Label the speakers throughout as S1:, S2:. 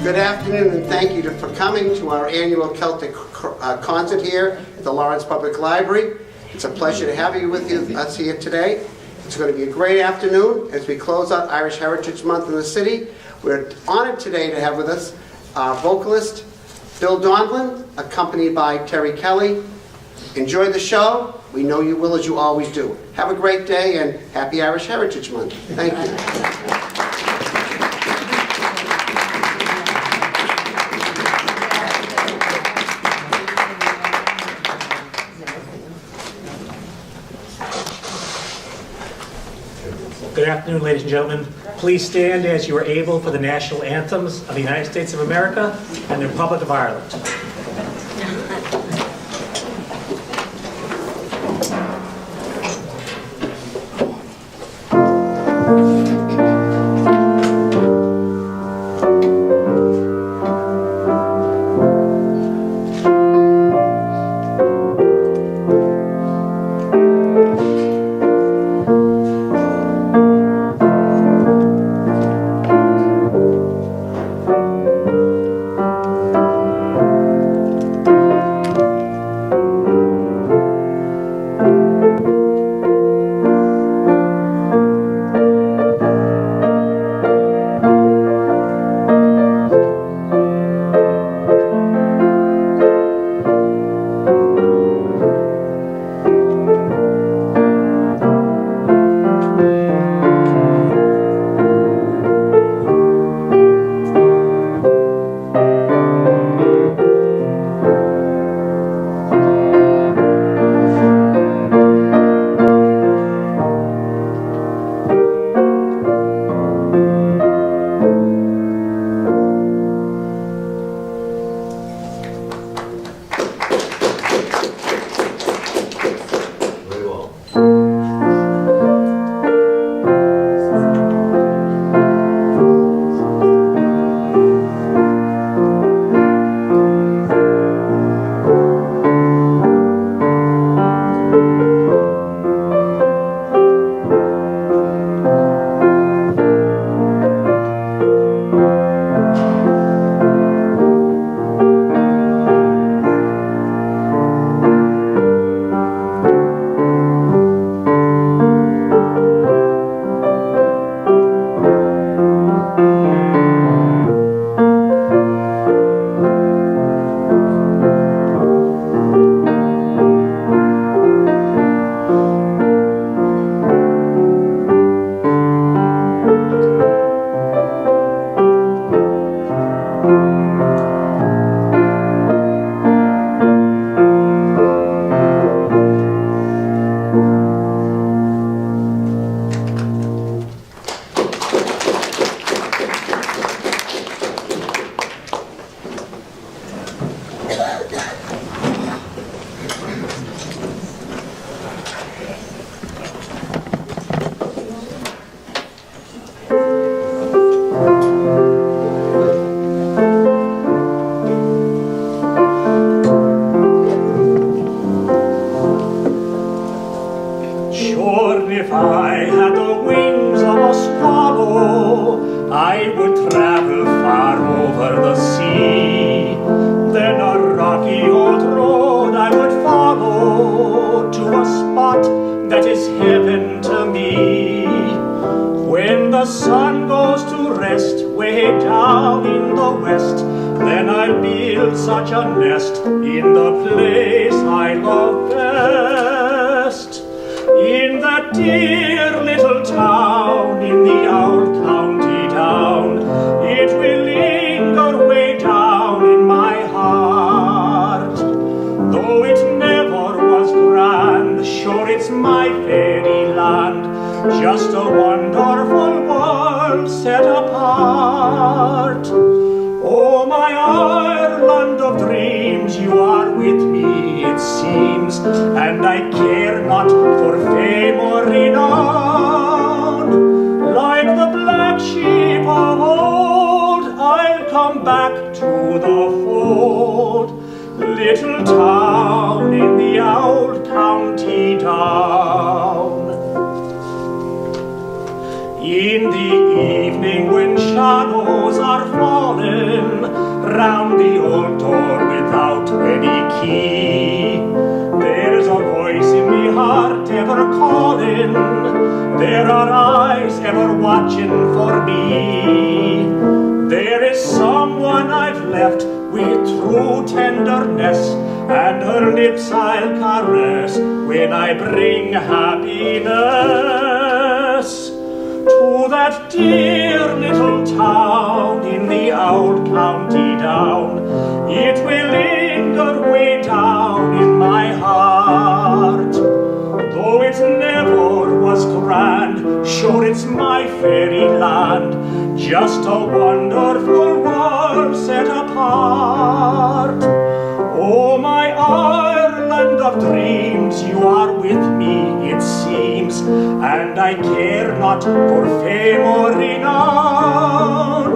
S1: Good afternoon, and thank you for coming to our annual Celtic concert here at the Lawrence Public Library. It's a pleasure to have you with us here today. It's going to be a great afternoon as we close out Irish Heritage Month in the city. We're honored today to have with us our vocalist, Bill Donlin, accompanied by Terry Kelly. Enjoy the show. We know you will, as you always do. Have a great day, and happy Irish Heritage Month. Thank you.
S2: Good afternoon, ladies and gentlemen. Please stand as you are able for the national anthems of the United States of America and the Republic of Ireland. If I had the wings of a swallow, I would travel far over the sea. Then a rocky old road I would follow to a spot that is heaven to me. When the sun goes to rest way down in the west, then I'll build such a nest in the place I love best. In that dear little town, in the old county down, it will linger way down in my heart. Though it never was grand, sure it's my fairy land, just a wonderful world set apart. Oh, my Ireland of dreams, you are with me, it seems, and I care not for fame or renown. Like the black sheep of old, I'll come back to the fold, little town in the old county town. In the evening when shadows are falling, round the old door without any key. There's a voice in me heart ever calling, there are eyes ever watching for me. There is someone I've left with true tenderness, and her lips I'll caress when I bring happiness to that dear little town in the old county down. It will linger way down in my heart, though it never was grand. Sure, it's my fairyland, just a wonderful world set apart. Oh, my Ireland of dreams, you are with me, it seems, and I care not for fame or renown.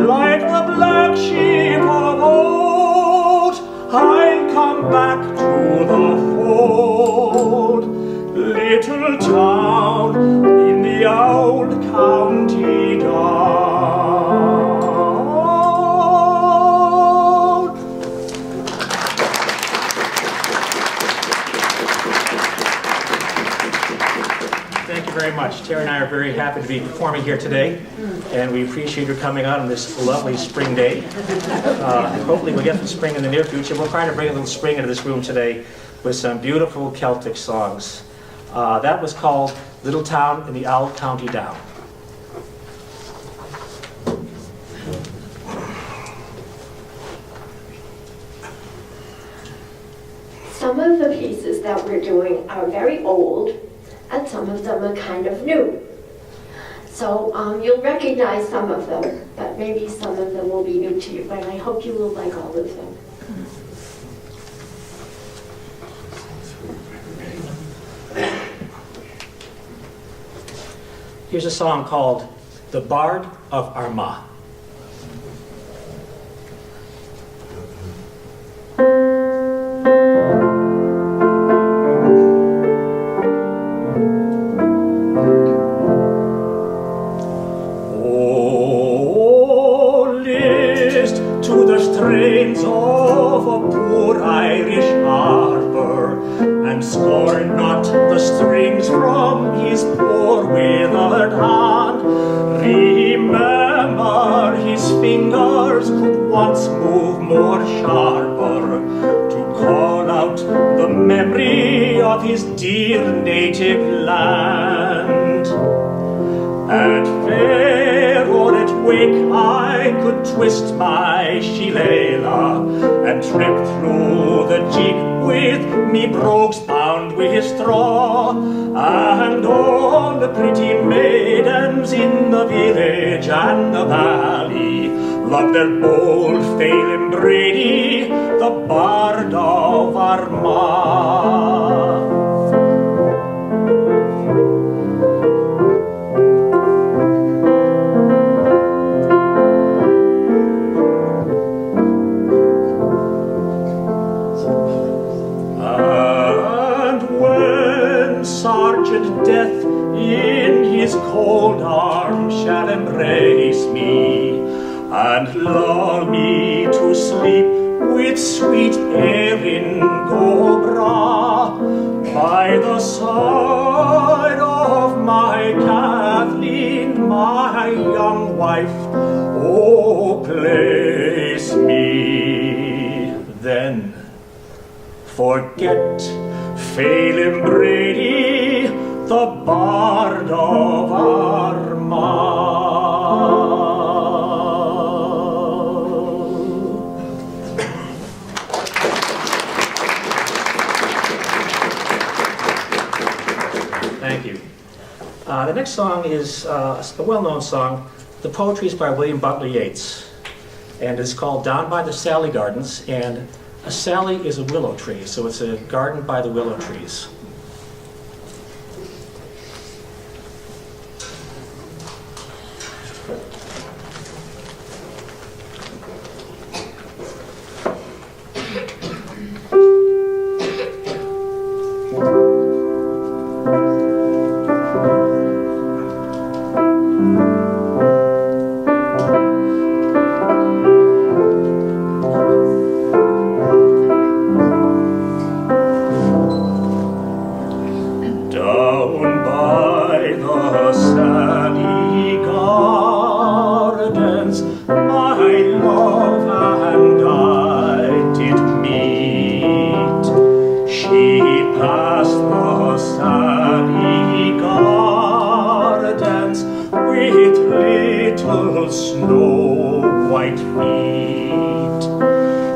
S2: Like the black sheep of old, I'll come back to the fold. Little town in the old county down.
S3: Thank you very much. Terry and I are very happy to be performing here today, and we appreciate your coming out on this lovely spring day. Hopefully we'll get some spring in the near future. We'll try to bring a little spring into this room today with some beautiful Celtic songs. That was called Little Town in the Old County Down.
S4: Some of the pieces that we're doing are very old, and some of them are kind of new. So you'll recognize some of them, but maybe some of them will be new to you, but I hope you will like all of them.
S3: Here's a song called The Bard of Armagh.
S2: Oh, list to the strains of a poor Irish harper, and scorn not the strings from his poor withered hand. Remember his fingers could once move more sharper, to call out the memory of his dear native land. At fair or at wake I could twist my shillelagh and trip through the jig with me brogues bound with straw, and all the pretty maidens in the village and the valley love their bold Phelim Brady, the Bard of Armagh. Sergeant Death in his cold arms shall embrace me, and lull me to sleep with sweet Erin go bra, by the side of my Kathleen, my young wife. Oh, place me then. Forget Phelim Brady, the Bard of Armagh.
S3: Thank you. The next song is a well-known song. The poetry is by William Butler Yeats, and it's called Down by the Sally Gardens, and a sally is a willow tree, so it's a garden by the willow trees.
S2: She passed the sunny gardens with little snow-white feet.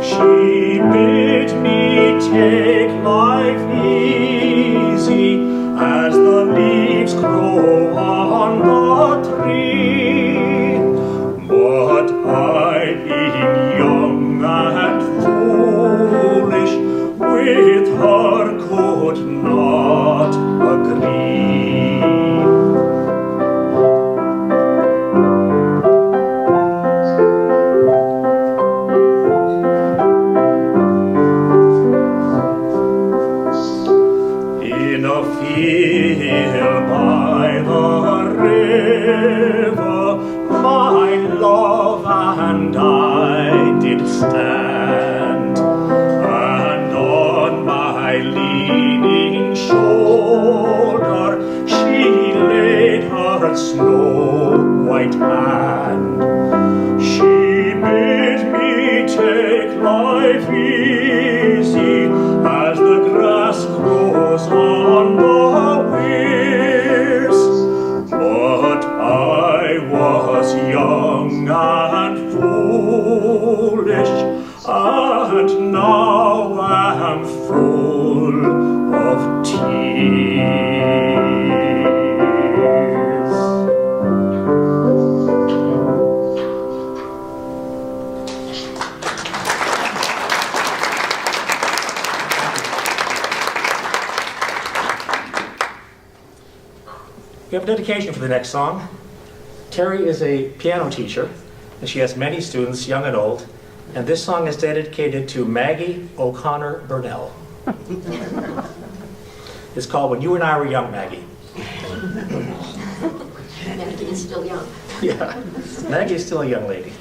S2: She bid me take life easy as the leaves grow on the tree. But I, being young and foolish, with her could not agree. In a field by the river, my love and I did stand, and on my leaning shoulder she laid her snow-white hand. She bid me take life easy as the grass grows on the weirs. But I was young and foolish, and now am full of tears.
S3: We have a dedication for the next song. Terry is a piano teacher, and she has many students, young and old, and this song is dedicated to Maggie O'Connor Burnell. It's called When You and I Were Young, Maggie.
S4: Maggie is still young.
S3: Yeah, Maggie is still a young lady.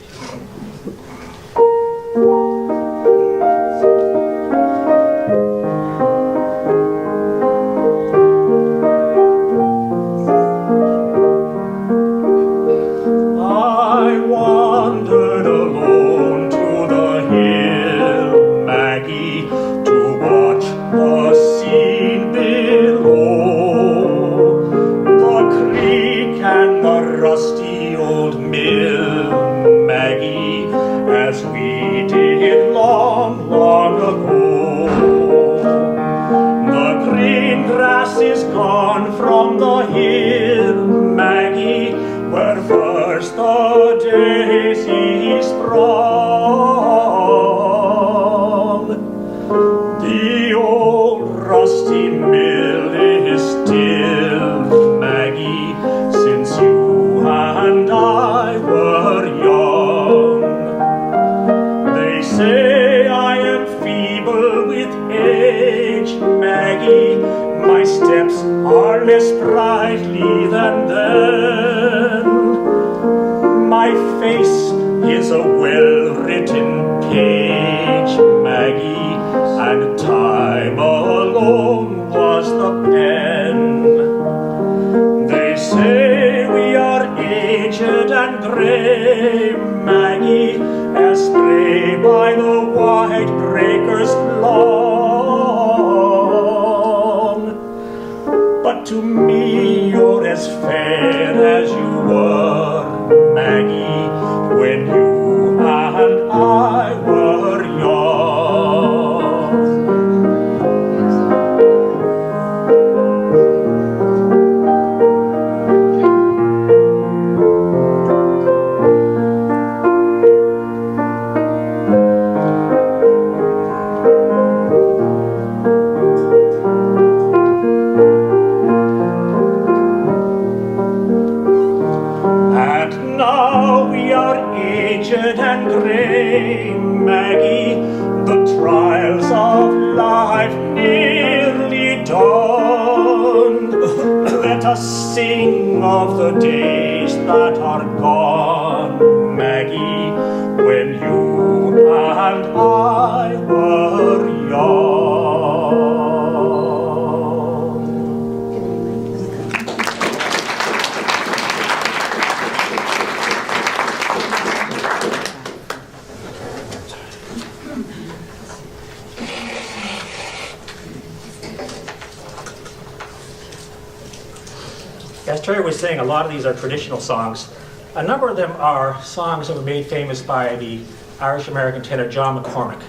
S3: As Terry was saying, a lot of these are traditional songs. A number of them are songs that were made famous by the Irish-American tenor John McCormack,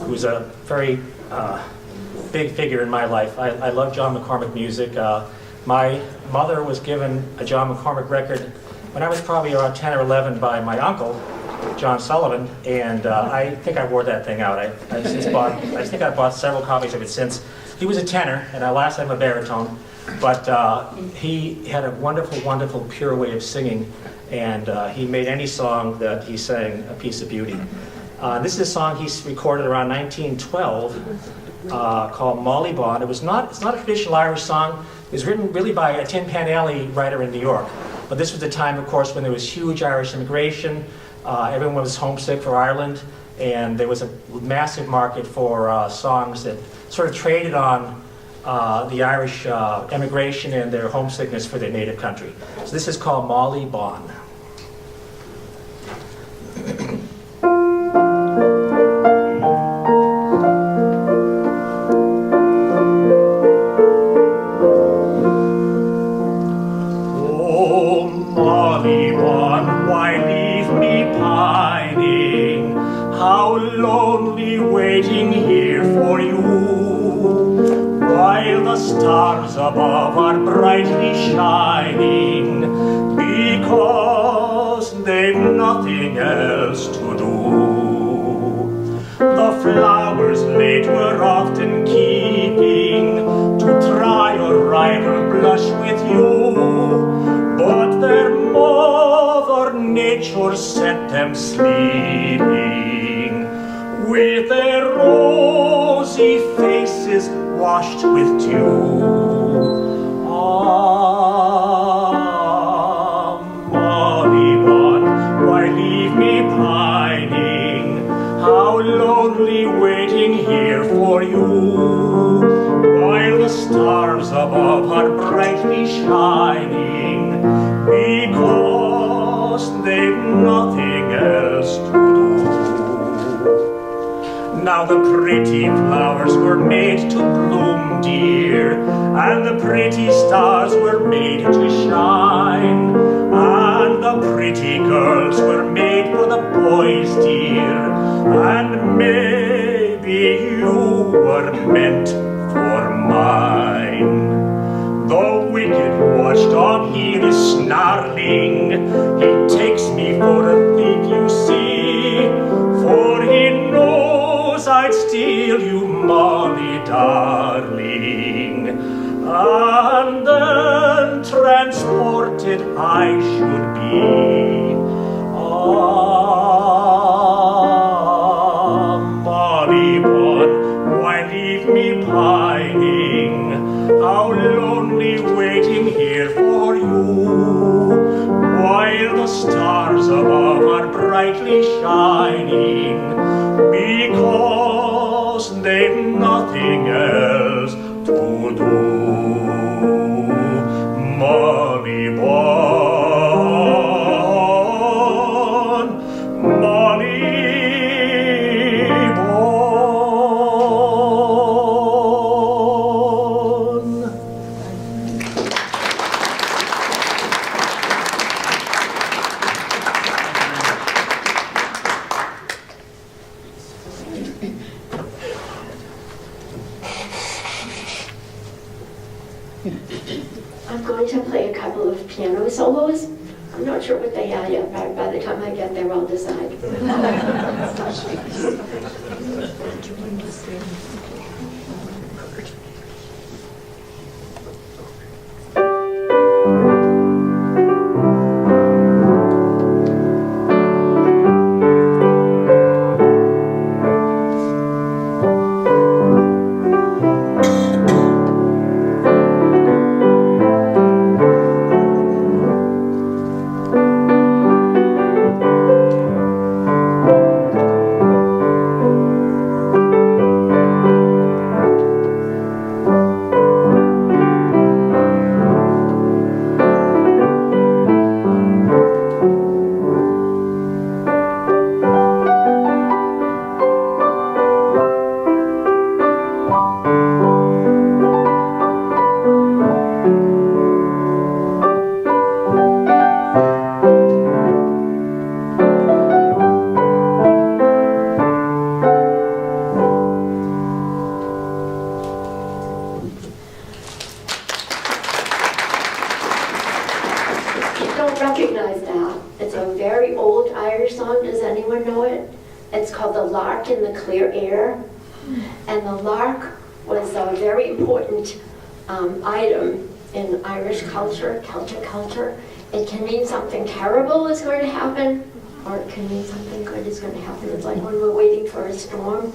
S3: who's a very big figure in my life. I love John McCormack music. My mother was given a John McCormack record when I was probably around 10 or 11 by my uncle, John Sullivan, and I think I wore that thing out. I think I bought several copies of it since. He was a tenor, and I last had him a baritone, but he had a wonderful, wonderful, pure way of singing, and he made any song that he sang a piece of beauty. This is a song he recorded around 1912 called Molly Bond. It's not a traditional Irish song. It was written really by a Tin Pan Alley writer in New York. But this was the time, of course, when there was huge Irish immigration. Everyone was homesick for Ireland, and there was a massive market for songs that sort of traded on the Irish immigration and their homesickness for their native country. So this is called Molly Bond.
S2: How lonely waiting here for you, while the stars above are brightly shining, because they've nothing else to do. The flowers late were often keeping to try your rival blush with you, but their mother nature set them sleeping, with their rosy faces washed with dew. Ah, Molly Bond, why leave me pining? How lonely waiting here for you, while the stars above are brightly shining, because they've nothing else to do. Now the pretty flowers were made to bloom, dear, and the pretty stars were made to shine, and the pretty girls were made for the boys, dear, and maybe you were meant for mine. The wicked watchdog here is snarling, he takes me for a thief, you see, for he knows I'd steal you, Molly darling, and then transported I should be. Ah, Molly Bond, why leave me pining? How lonely waiting here for you, while the stars above are brightly shining, because they've nothing else to do. Molly Bond, Molly
S4: I'm going to play a couple of piano solos. I'm not sure what they are yet, but by the time I get there, I'll decide. recognize that. It's a very old Irish song. Does anyone know it? It's called The Lark in the Clear Air. And the lark was a very important item in Irish culture, Celtic culture. It can mean something terrible is going to happen, or it can mean something good is going to happen. It's like when we're waiting for a storm.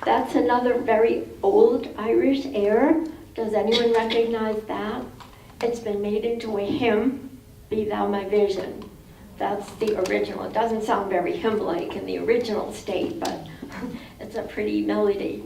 S4: That's another very old Irish air. Does anyone recognize that? It's been made into a hymn, Be Thou My Vision. That's the original. It doesn't sound very hymn-like in the original state, but it's a pretty melody.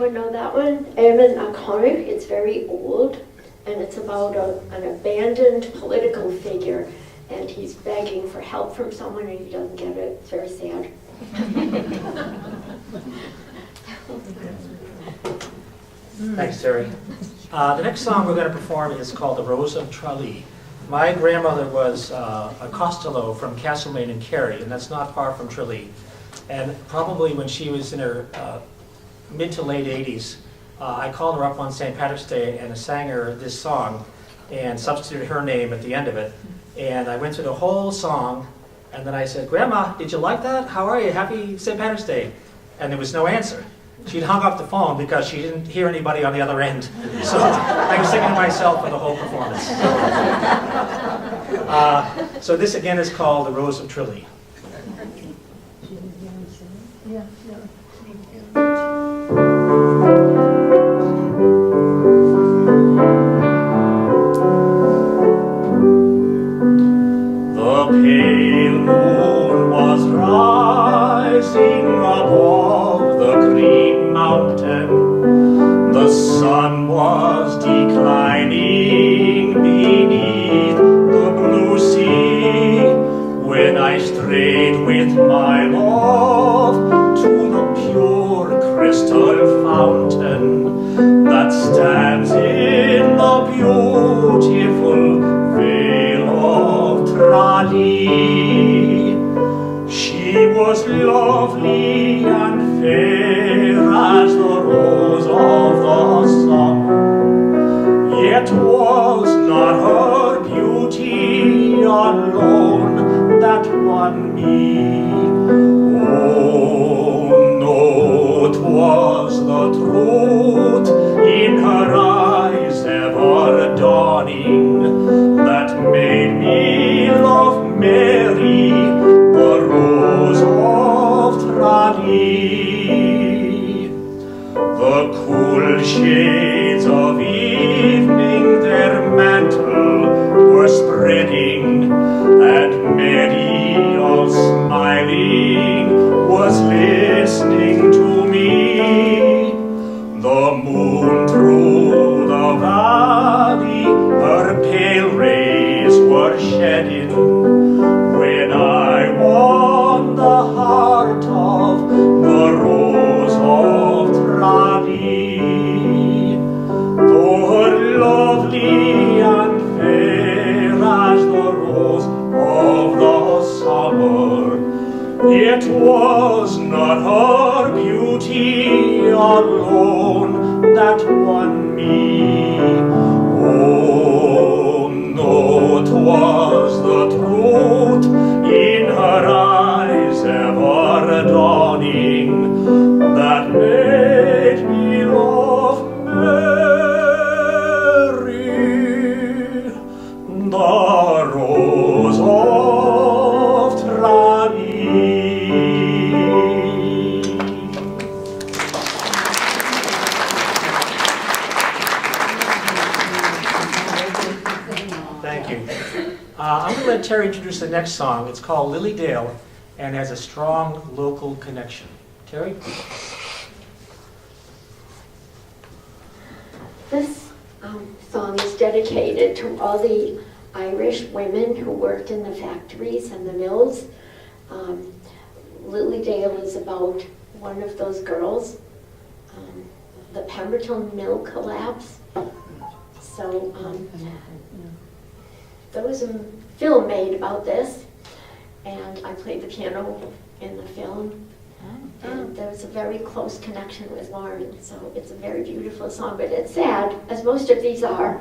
S4: Know that one? Eamon O'Connor. It's very old, and it's about an abandoned political figure, and he's begging for help from someone, and he doesn't get it. It's very sad.
S3: Thanks, Terry. The next song we're going to perform is called The Rose of Tralee. My grandmother was a Costello from Castlemaine and Kerry, and that's not far from Tralee. And probably when she was in her mid to late 80s, I called her up on St. Patrick's Day and sang her this song and substituted her name at the end of it. And I went through the whole song, and then I said, "Grandma, did you like that? How are you? Happy St. Patrick's Day." And there was no answer. She'd hung up the phone because she didn't hear anybody on the other end. So I was singing to myself for the whole performance. So this again is called The Rose of Tralee.
S2: The pale moon was rising above the green mountain. The sun was declining beneath the blue sea, when I strayed with my love to the pure crystal fountain that stands in the beautiful vale of Tralee. She was lovely and fair as the rose of the summer, yet was not her beauty alone that won me. Oh no, 'twas the truth in her eyes ever dawning that made me love Mary, the Rose of Tralee. The cool shades of evening their mantle were spreading, and Mary, all smiling, was listening to me. The moon through the valley her pale rays were shedding, when I won the heart of the Rose of Tralee. Though her lovely and fair as the rose of the summer, it was not her beauty alone that won me. Oh no, 'twas the truth in her eyes ever dawning that made me love Mary, the Rose of Tralee.
S3: Thank you. I'm going to let Terry introduce the next song. It's called Lily Dale and has a strong local connection. Terry?
S4: This song is dedicated to all the Irish women who worked in the factories and the mills. Lily Dale is about one of those girls. The Pemberton Mill collapse. So there was a film made about this, and I played the piano in the film. And there was a very close connection with Lauren, so it's a very beautiful song, but it's sad, as most of these are.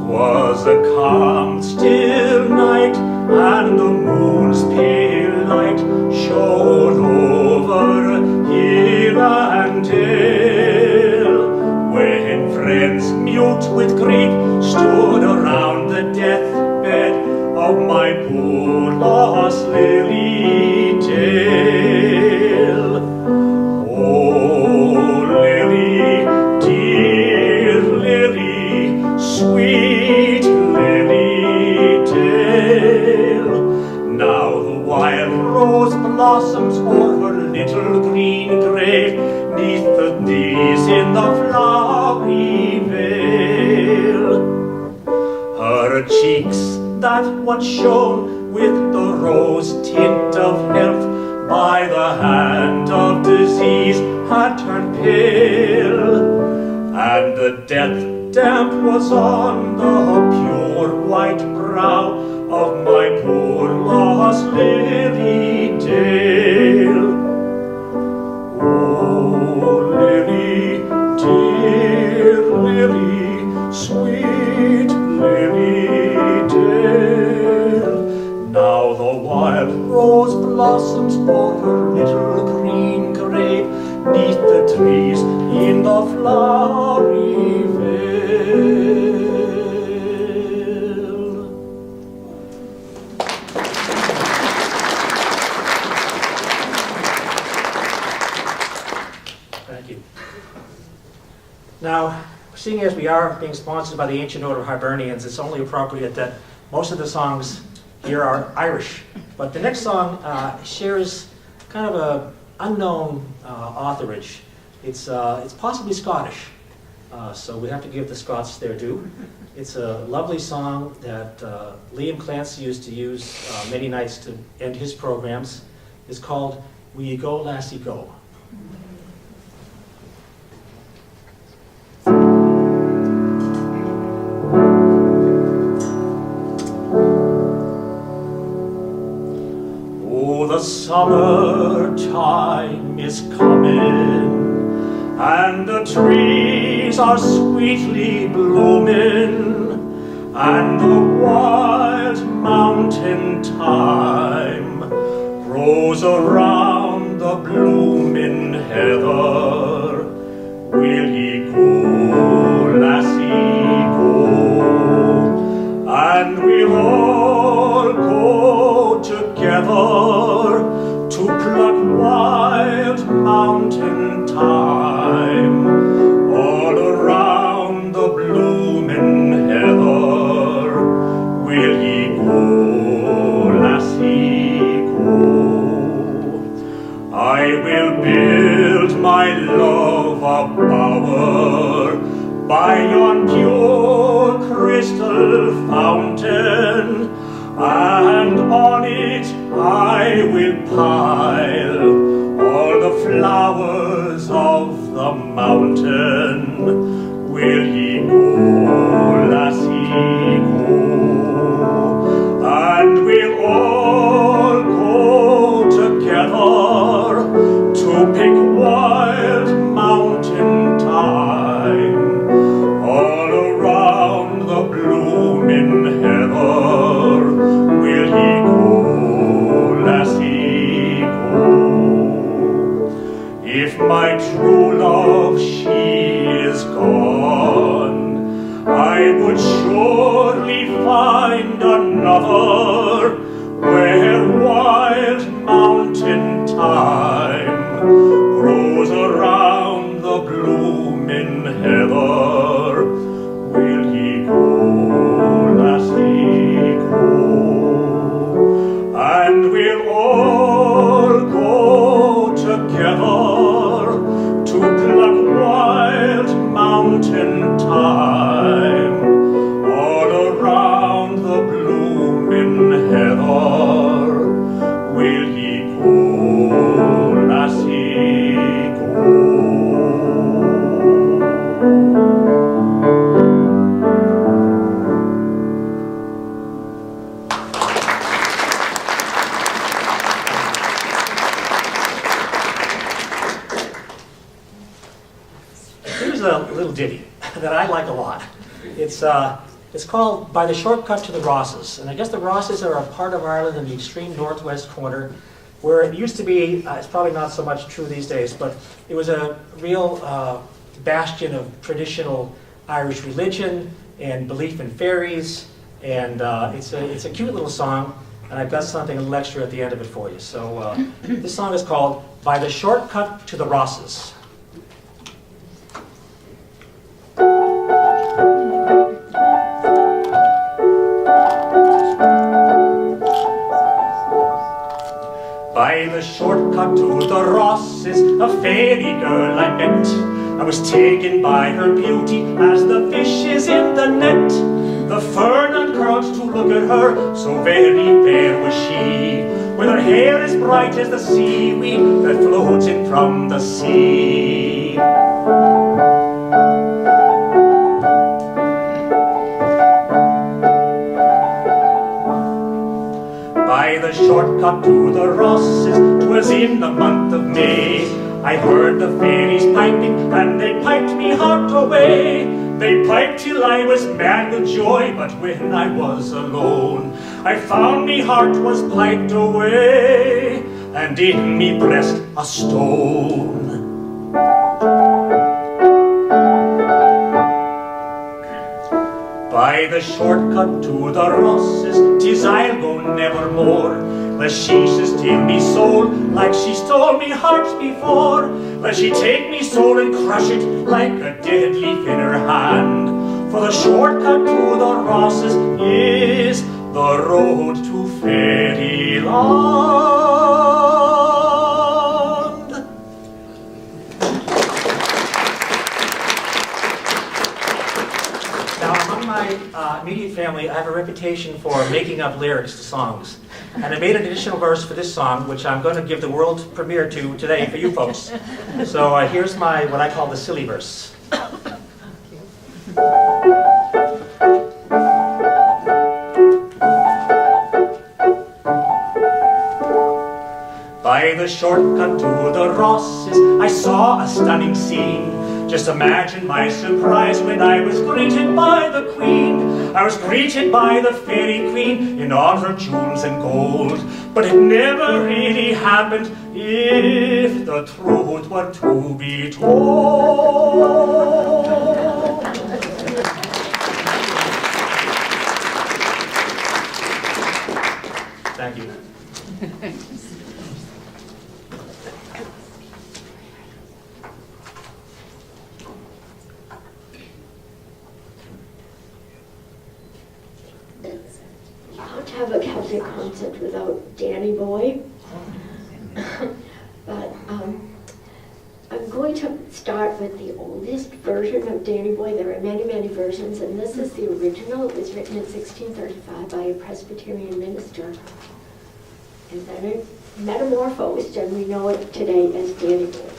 S2: Was a calm, still night, and the moon's pale light shone over hill and dale. her little green grave, 'neath the days in the flowery vale. Her cheeks that once shone with the rose tint of health, by the hand of disease had turned pale, and the death damp was on the pure white brow of my poor lost Lily Dale. Oh, Lily, dear Lily, sweet Lily Dale. Now the wild rose blossoms for her little green grave, 'neath the trees in the flowery vale.
S3: Thank you. Now, seeing as we are being sponsored by the Ancient Order of Hibernians, it's only appropriate that most of the songs here are Irish. But the next song shares kind of a unknown authorage. It's possibly Scottish, so we have to give the Scots their due. It's a lovely song that Liam Clancy used to use many nights to end his programs. It's called Will You Go, Lassie Go?
S2: The summertime is coming, and the trees are sweetly blooming, and the wild mountain thyme grows around the blooming heather. Will ye go, lassie, go? And we'll all go together to pluck wild mountain thyme all around the blooming heather. Will ye go, lassie, go? I will build my love a bower by yon pure crystal fountain, and on it I will pile all the flowers of the mountain. Will ye go, lassie, go? And we'll all go together to pick wild mountain thyme all around the blooming heather. Will ye go, lassie, go? If my true love she is gone, I would surely find another where wild mountain thyme grows around the blooming heather. Will ye go, lassie, go? And we'll all go together to pluck wild mountain thyme all around the blooming heather. Will ye go, lassie, go?
S3: Here's a little ditty that I like a lot. It's called By the Shortcut to the Rosses. And I guess the Rosses are a part of Ireland in the extreme northwest corner, where it used to be, it's probably not so much true these days, but it was a real bastion of traditional Irish religion and belief in fairies. And it's a cute little song, and I've got something a little extra at the end of it for you. So this song is called By the Shortcut to the Rosses. By the shortcut to
S2: the Rosses, a fairy girl I met. I was taken by her beauty as the fishes in the net. The fern uncurled to look at her, so very fair was she, with her hair as bright as the seaweed that floats in from the sea. By the shortcut to the Rosses, 'twas in the month of May, I heard the fairies piping, and they piped me heart away. They piped till I was mad with joy, but when I was alone, I found me heart was piped away, and in me breast a stone. By the shortcut to the Rosses, 'tis I'll go nevermore, lest she should steal me soul, like she stole me heart before. Lest she take me soul and crush it like a dead leaf in her hand. For the shortcut to the Rosses is the road to fairyland.
S3: Now, among my immediate family, I have a reputation for making up lyrics to songs. And I made an additional verse for this song, which I'm going to give the world premiere to today for you folks. So here's my, what I call the silly verse. By the shortcut to the Rosses, I saw a stunning scene. Just imagine my surprise when I was greeted by the Queen. I was greeted by the fairy queen in all her jewels and gold. But it never really happened, if the truth were to be told. Thank you.
S4: Have a Celtic concert without Danny Boy. But I'm going to start with the oldest version of Danny Boy. There are many, many versions, and this is the original. It was written in 1635 by a Presbyterian minister. And then it metamorphosed, and we know it today as Danny Boy.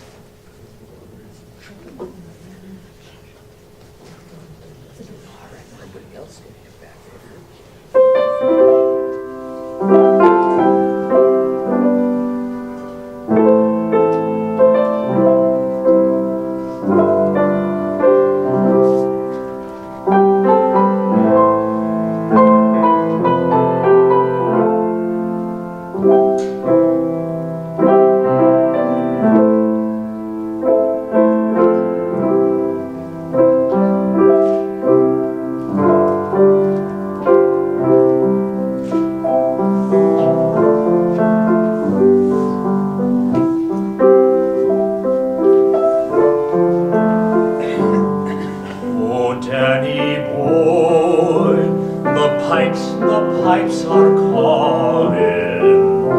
S2: pipes are calling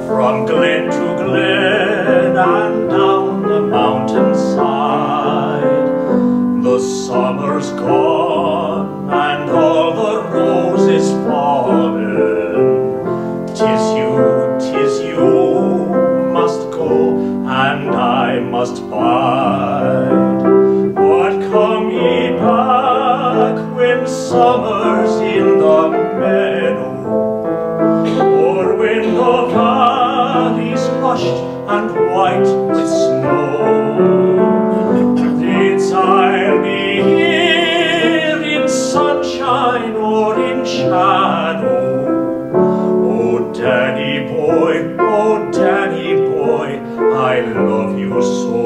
S2: from glen to glen and down the mountainside. The summer's gone and all the roses fallen. 'Tis you must go and I must bide. But come ye back when summer's in the meadow, or when the valley's hushed and white with snow. It's I'll be here in sunshine or in shadow. Oh Danny boy, I love you so.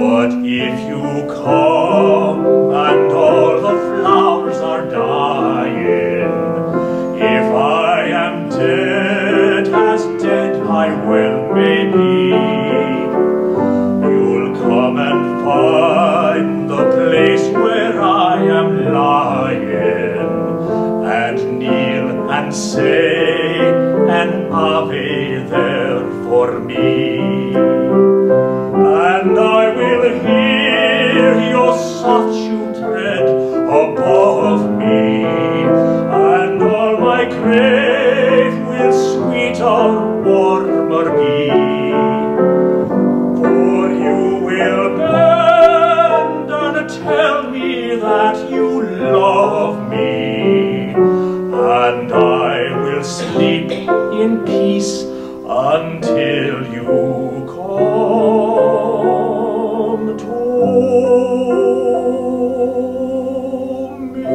S2: But if you come and all the flowers are dying, if I am dead as dead I well may be, you'll come and find the place where I am lying, and kneel and say an Ave there for me. And I will hear your soft shoe tread above me, and all my grave will sweeter, warmer be. For you will bend and tell me that you love me, and I will sleep in peace until you come to me.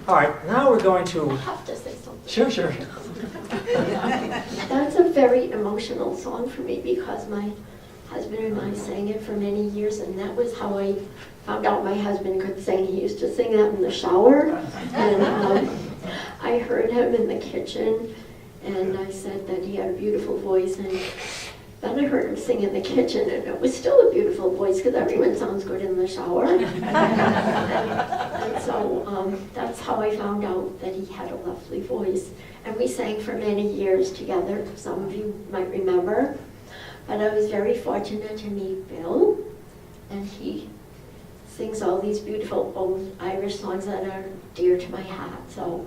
S3: All right, now we're going to...
S4: I have to say something.
S3: Sure, sure.
S4: That's a very emotional song for me because my husband and I sang it for many years, and that was how I found out my husband could sing. He used to sing that in the shower, and I heard him in the kitchen, and I said that he had a beautiful voice, and then I heard him sing in the kitchen, and it was still a beautiful voice because everyone sounds good in the shower. And so that's how I found out that he had a lovely voice. And we sang for many years together, some of you might remember. But I was very fortunate to meet Bill, and he sings all these beautiful old Irish songs that are dear to my heart. So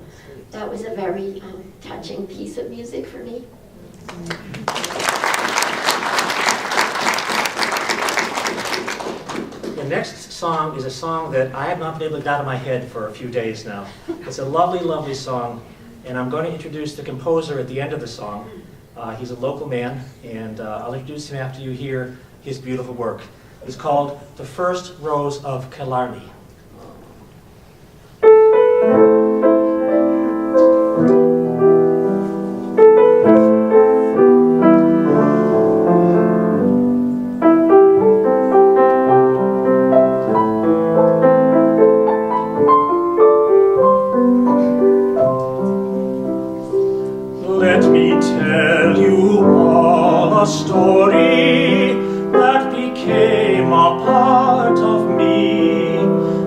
S4: that was a very touching piece of music for me.
S3: The next song is a song that I have not been able to get out of my head for a few days now. It's a lovely, lovely song, and I'm going to introduce the composer at the end of the song. He's a local man, and I'll introduce him after you hear his beautiful work. It's called The First Rose of Killarney.
S2: Let me tell you all a story that became a part of me.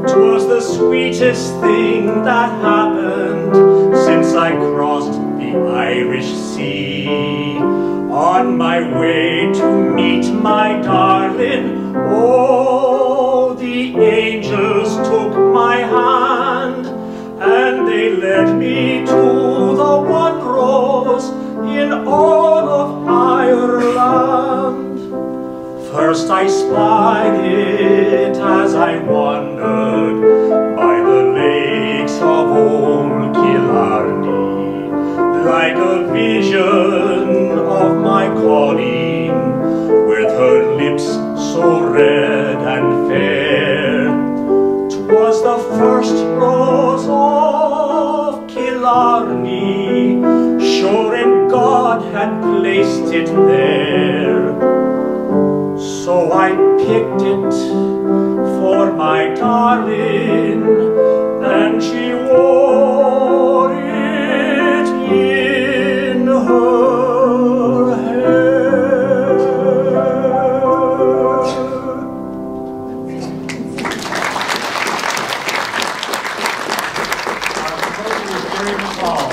S2: 'Twas the sweetest thing that happened since I crossed the Irish Sea. On my way to meet my darling, oh, the angels took my hand, and they led me to the one rose in all of Ireland. First I spied it as I wandered by the lakes of old Killarney, like a vision of my Colleen, with her lips so red and fair. 'Twas the first rose of Killarney, sure and God had placed it there. So I picked it for my darling, and she wore it in her hair.
S3: Our composer is Jerry McCall.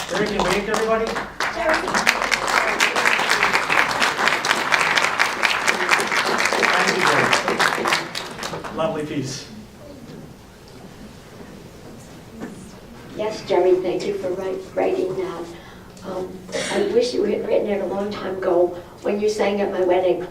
S3: Jerry, can you wave to everybody? Thank you, Jerry. Lovely piece.
S4: Yes, Jerry, thank you for writing that. I wish you had written it a long time ago when you sang at my wedding.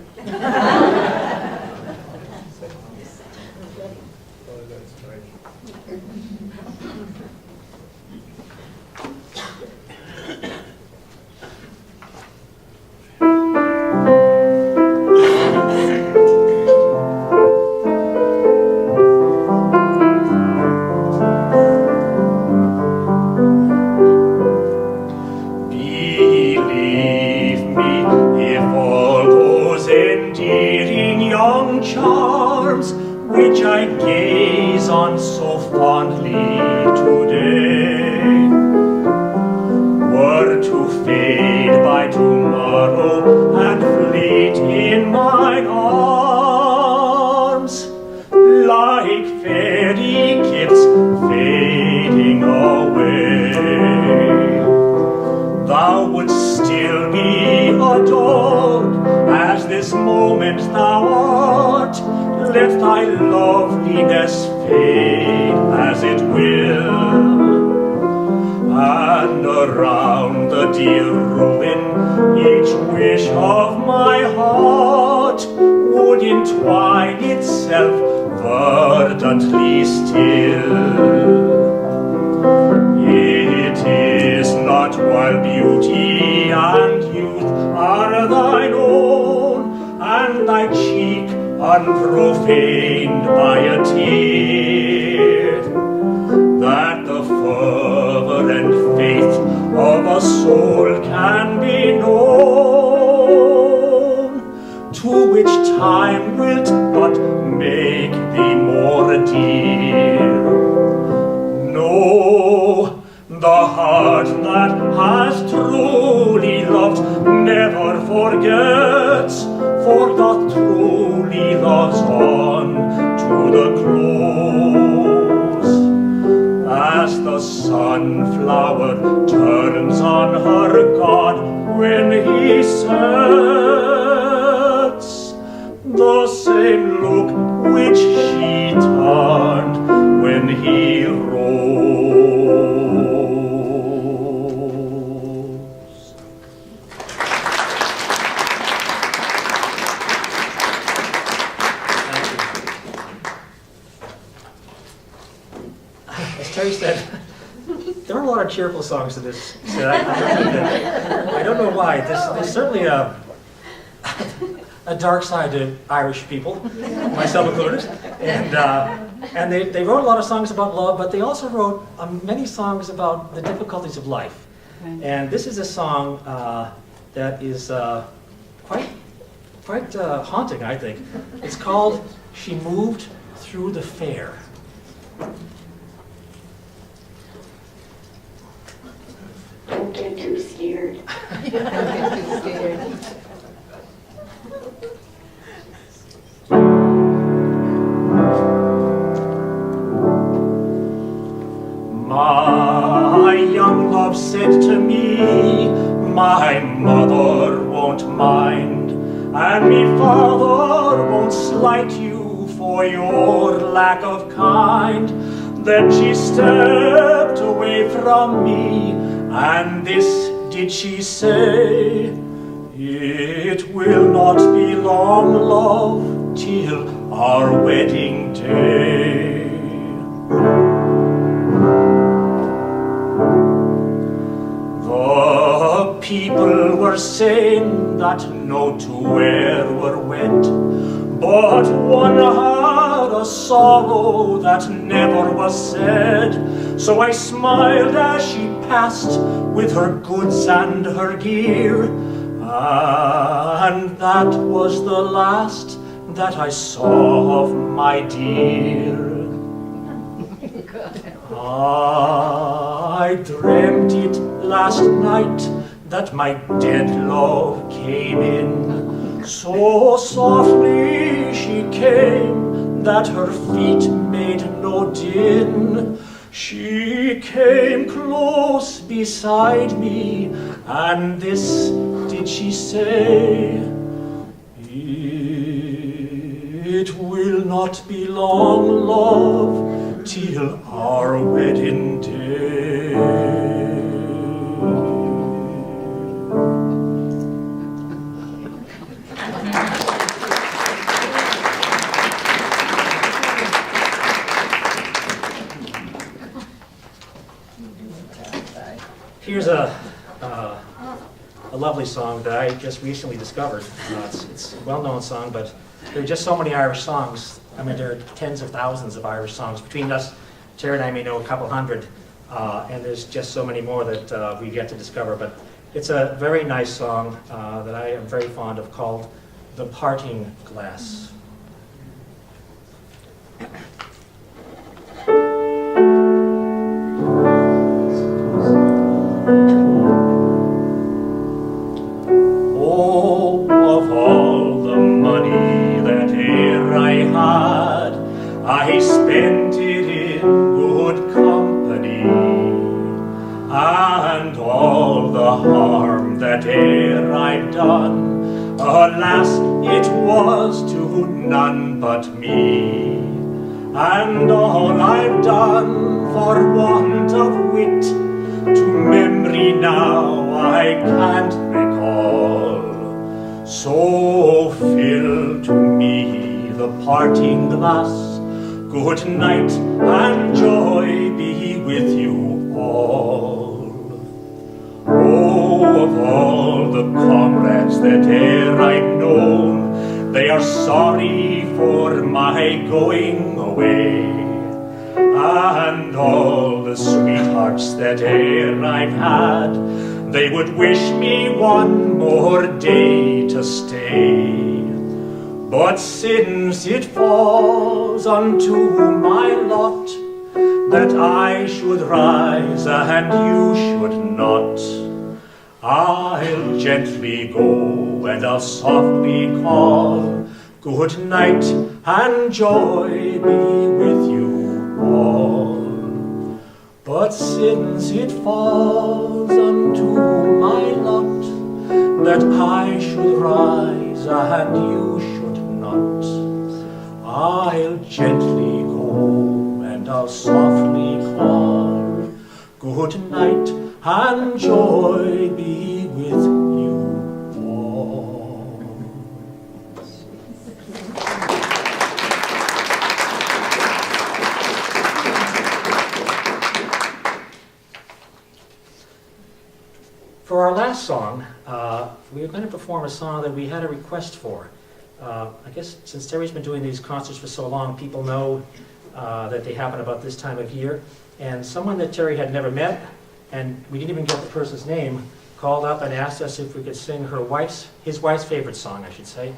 S2: Believe me, if all those endearing young charms which I gaze on so fondly today it in mine arms, like fairy gifts fading away. Thou wouldst still be adored as this moment thou art. Let thy loveliness fade as it will, and around the dear ruin each wish of my heart would entwine itself verdantly still. It is not while beauty and youth are thine own, and thy cheek unprofaned by a tear, that the fervor and faith of a soul can be known, to which time wilt but make thee more dear. No, the heart that has truly loved never forgets, for doth truly loves on to the close. As the sunflower turns on her god when he sets, the same look which she turned when he rose.
S3: As Terry said, there are a lot of cheerful songs to this. So I don't know why. There's certainly a dark side to Irish people, myself included. And they wrote a lot of songs about love, but they also wrote many songs about the difficulties of life. And this is a song that is quite haunting, I think. It's called "She Moved Through the Fair."
S4: Don't get too scared.
S2: My young love said to me, my mother won't mind, and me father won't slight you for your lack of kind. Then she stepped away from me, and this did she say: it will not be long, love, till our wedding day. The people were saying that no two were wed, but one had a sorrow that never was said. So I smiled as she passed with her goods and her gear, and that was the last that I saw of my dear. I dreamt it last night that my dead love came in. So softly she came that her feet made no din. She came close beside me, and this did she say: it will not be long, love, till our wedding day.
S3: Here's a lovely song that I just recently discovered. It's a well-known song, but there are just so many Irish songs. I mean, there are tens of thousands of Irish songs. Between us, Terry and I may know a couple hundred, and there's just so many more that we get to discover. But it's a very nice song that I am very fond of, called "The Parting Glass."
S2: Oh, of all harm that e'er I've done, alas, it was to none but me. And all I've done for want of wit, to memory now I can't recall. So fill to me the parting glass, good night and joy be with you all. Oh, of all the comrades that e'er I've known, they are sorry for my going away. And all the sweethearts that e'er I've had, they would wish me one more day to stay. But since it falls unto my lot that I should rise and you should not, I'll gently go and I'll softly call, good night and joy be with you all. But since it falls unto my lot that I should rise and you should not, I'll gently go and I'll softly call, good night and joy be with you all.
S3: For our last song, we are going to perform a song that we had a request for. I guess since Terry's been doing these concerts for so long, people know that they happen about this time of year. And someone that Terry had never met, and we didn't even get the person's name, called up and asked us if we could sing his wife's favorite song, I should say.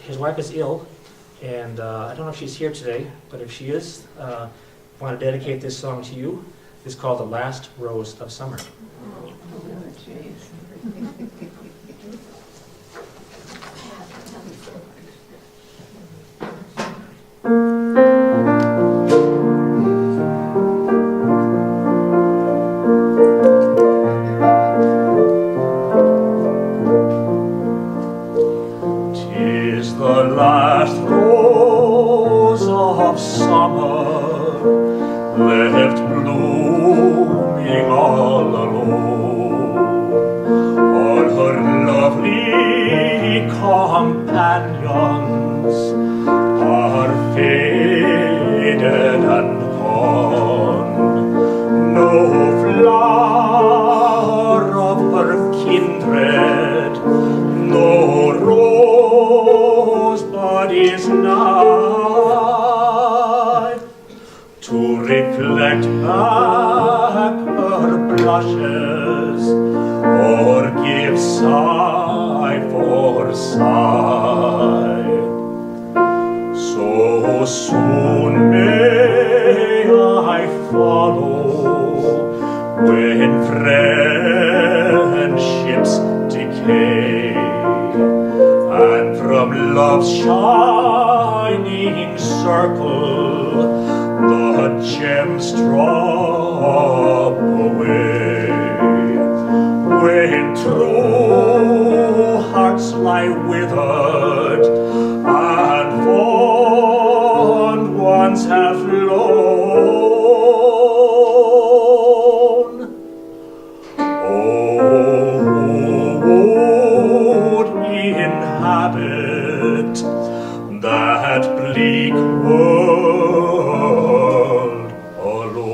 S3: His wife is ill, and I don't know if she's here today, but if she is, I want to dedicate this song to you. It's called The Last Rose of Summer.
S2: Tis the last rose of summer, left blooming all alone. All her lovely companions are faded and gone. No flower of her kindred, no rosebud is nigh to reflect back her blushes or give sigh for sigh. So soon may I follow when friendships decay, and from love's shining circle the gems drop away. When true hearts lie withered and fond ones have flown, oh, would we inhabit that bleak world alone.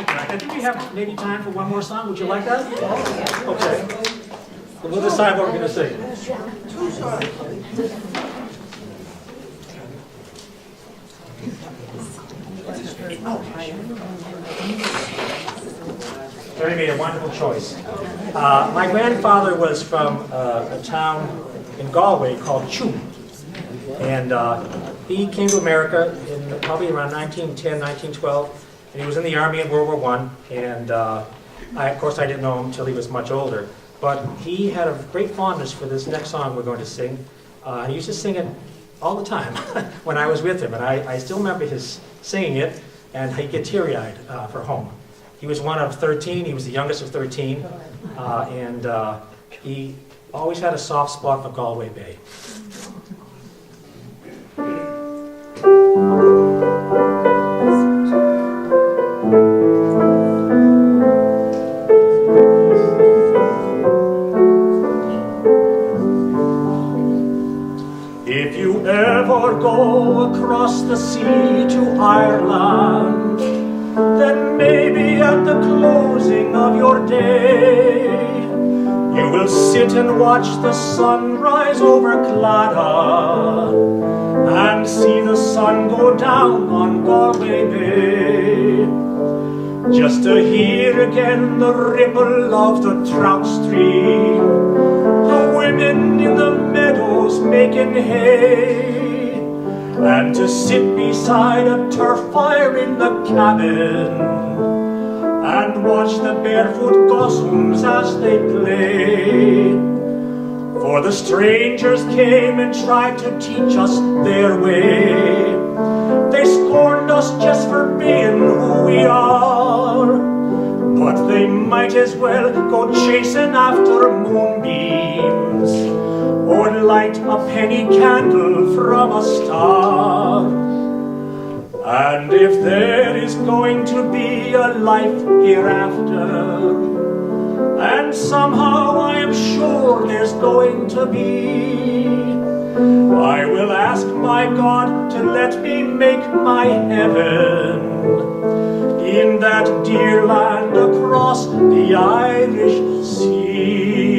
S3: I think we have maybe time for one more song. Would you like that? Okay. Then we'll decide what we're going to sing. Terry made a wonderful choice. My grandfather was from a town in Galway called Tuam. And He came to America in probably around 1910, 1912, and he was in the Army in World War I, and of course I didn't know him until he was much older. But he had a great fondness for this next song we're going to sing. He used to sing it all the time when I was with him, and I still remember his singing it, and he'd get teary-eyed for home. He was one of 13, he was the youngest of 13, and he always had a soft spot for Galway Bay.
S2: If you ever go across the sea to Ireland, then maybe at the closing of your day, you will sit and watch the sun rise over Claddagh and see the sun go down on Galway Bay. Just to hear again the ripple of the trout stream, the women in the meadows making hay, and to sit beside a turf fire in the cabin and watch the barefoot gossames as they play. For the strangers came and tried to teach us their way. They scorned us just for being who we are, but they might as well go chasing after moonbeams or light a penny candle from a star. And if there is going to be a life hereafter, and somehow I am sure there's going to be, I will ask my God to let me make my heaven in that dear land across the Irish Sea.